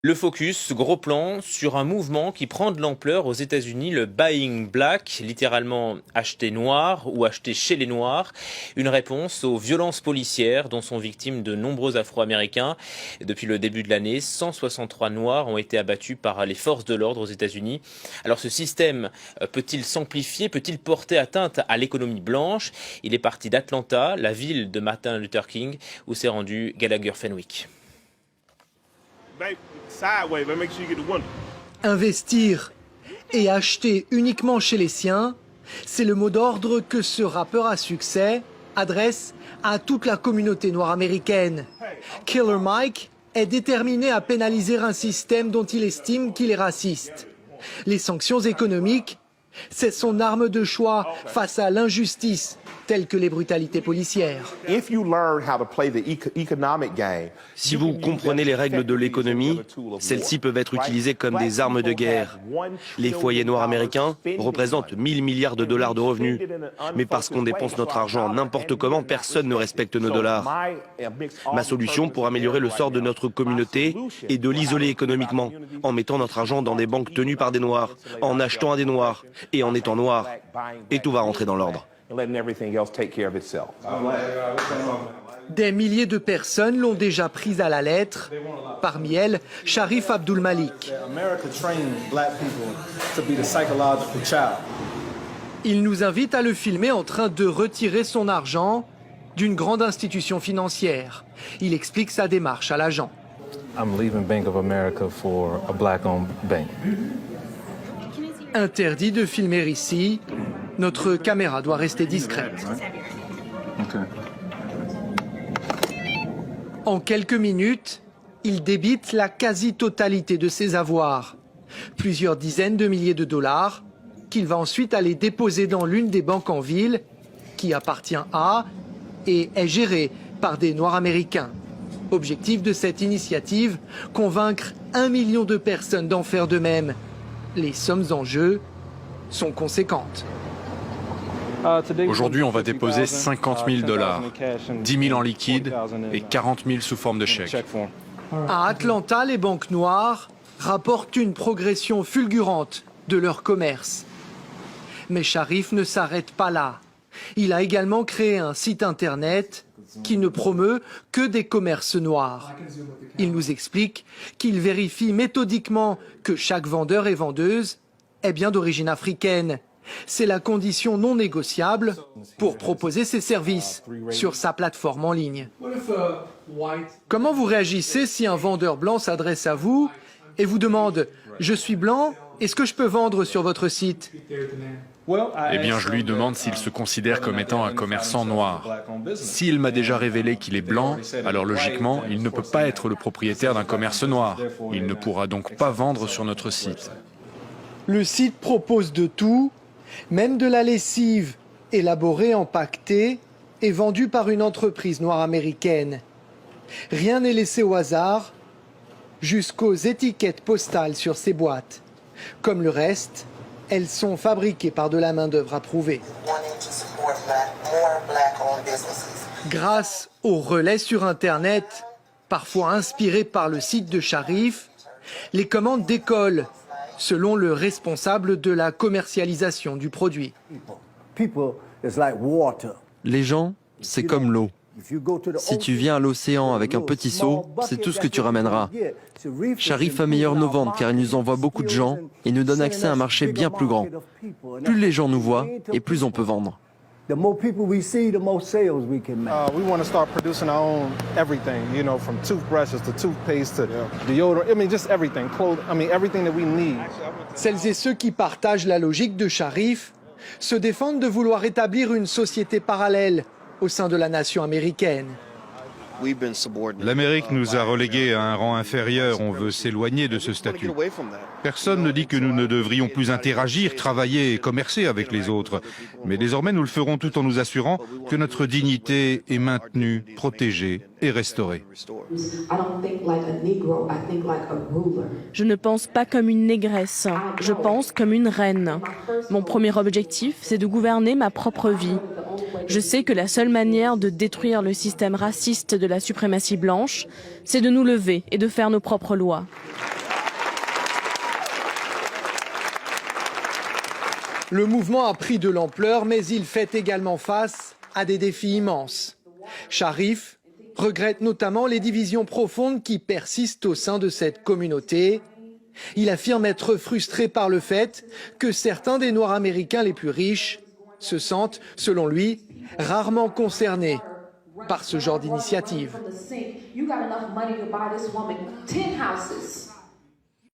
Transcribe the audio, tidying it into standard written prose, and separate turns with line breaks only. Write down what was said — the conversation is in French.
Le focus, gros plan, sur un mouvement qui prend de l'ampleur aux États-Unis, le Buying Black, littéralement acheter noir ou acheter chez les Noirs, une réponse aux violences policières dont sont victimes de nombreux Afro-Américains. Depuis le début de l'année, 163 Noirs ont été abattus par les forces de l'ordre aux États-Unis. Alors ce système peut-il s'amplifier, peut-il porter atteinte à l'économie blanche? Il est parti d'Atlanta, la ville de Martin Luther King, où s'est rendu Gallagher Fenwick.
Investir et acheter uniquement chez les siens, c'est le mot d'ordre que ce rappeur à succès adresse à toute la communauté noire américaine. Killer Mike est déterminé à pénaliser un système dont il estime qu'il est raciste. Les sanctions économiques, c'est son arme de choix face à l'injustice, telles que les brutalités policières.
Si vous comprenez les règles de l'économie, celles-ci peuvent être utilisées comme des armes de guerre. Les foyers noirs américains représentent 1000 milliards de dollars de revenus. Mais parce qu'on dépense notre argent n'importe comment, personne ne respecte nos dollars. Ma solution pour améliorer le sort de notre communauté est de l'isoler économiquement, en mettant notre argent dans des banques tenues par des noirs, en achetant à des noirs et en étant noirs. Et tout va rentrer dans l'ordre.
Des milliers de personnes l'ont déjà prise à la lettre, parmi elles Sharif Abdul Malik. Il nous invite à le filmer en train de retirer son argent d'une grande institution financière. Il explique sa démarche à l'agent. Interdit de filmer ici. Notre caméra doit rester discrète. En quelques minutes, il débite la quasi-totalité de ses avoirs. Plusieurs dizaines de milliers de dollars qu'il va ensuite aller déposer dans l'une des banques en ville qui appartient à et est gérée par des Noirs américains. Objectif de cette initiative, convaincre 1 million de personnes d'en faire de même. Les sommes en jeu sont conséquentes.
Aujourd'hui, on va déposer 50 000 dollars, 10 000 en liquide et 40 000 sous forme de chèque.
À Atlanta, les banques noires rapportent une progression fulgurante de leur commerce. Mais Sharif ne s'arrête pas là. Il a également créé un site internet qui ne promeut que des commerces noirs. Il nous explique qu'il vérifie méthodiquement que chaque vendeur et vendeuse est bien d'origine africaine. C'est la condition non négociable pour proposer ses services sur sa plateforme en ligne. Comment vous réagissez si un vendeur blanc s'adresse à vous et vous demande « Je suis blanc, est-ce que je peux vendre sur votre site ?»
Eh bien, je lui demande s'il se considère comme étant un commerçant noir. S'il m'a déjà révélé qu'il est blanc, alors logiquement, il ne peut pas être le propriétaire d'un commerce noir. Il ne pourra donc pas vendre sur notre site.
Le site propose de tout, même de la lessive élaborée, empaquetée et vendue par une entreprise noire américaine. Rien n'est laissé au hasard, jusqu'aux étiquettes postales sur ces boîtes. Comme le reste, elles sont fabriquées par de la main-d'œuvre approuvée. Grâce aux relais sur Internet, parfois inspirés par le site de Sharif, les commandes décollent, selon le responsable de la commercialisation du produit.
Les gens, c'est comme l'eau. Si tu viens à l'océan avec un petit seau, c'est tout ce que tu ramèneras. Sharif améliore nos ventes car il nous envoie beaucoup de gens et nous donne accès à un marché bien plus grand. Plus les gens nous voient et plus on peut vendre.
We want to start producing our own everything, you know, from toothbrushes to toothpaste to deodorant. I mean, just everything. Everything that we need.
Celles et ceux qui partagent la logique de Sharif se défendent de vouloir établir une société parallèle au sein de la nation américaine.
L'Amérique nous a relégués à un rang inférieur, on veut s'éloigner de ce statut. Personne ne dit que nous ne devrions plus interagir, travailler et commercer avec les autres. Mais désormais, nous le ferons tout en nous assurant que notre dignité est maintenue, protégée et restaurée.
Je ne pense pas comme une négresse, je pense comme une reine. Mon premier objectif, c'est de gouverner ma propre vie. Je sais que la seule manière de détruire le système raciste de la suprématie blanche, c'est de nous lever et de faire nos propres lois.
Le mouvement a pris de l'ampleur, mais il fait également face à des défis immenses. Sharif regrette notamment les divisions profondes qui persistent au sein de cette communauté. Il affirme être frustré par le fait que certains des Noirs américains les plus riches se sentent, selon lui, rarement concernés par ce genre d'initiative.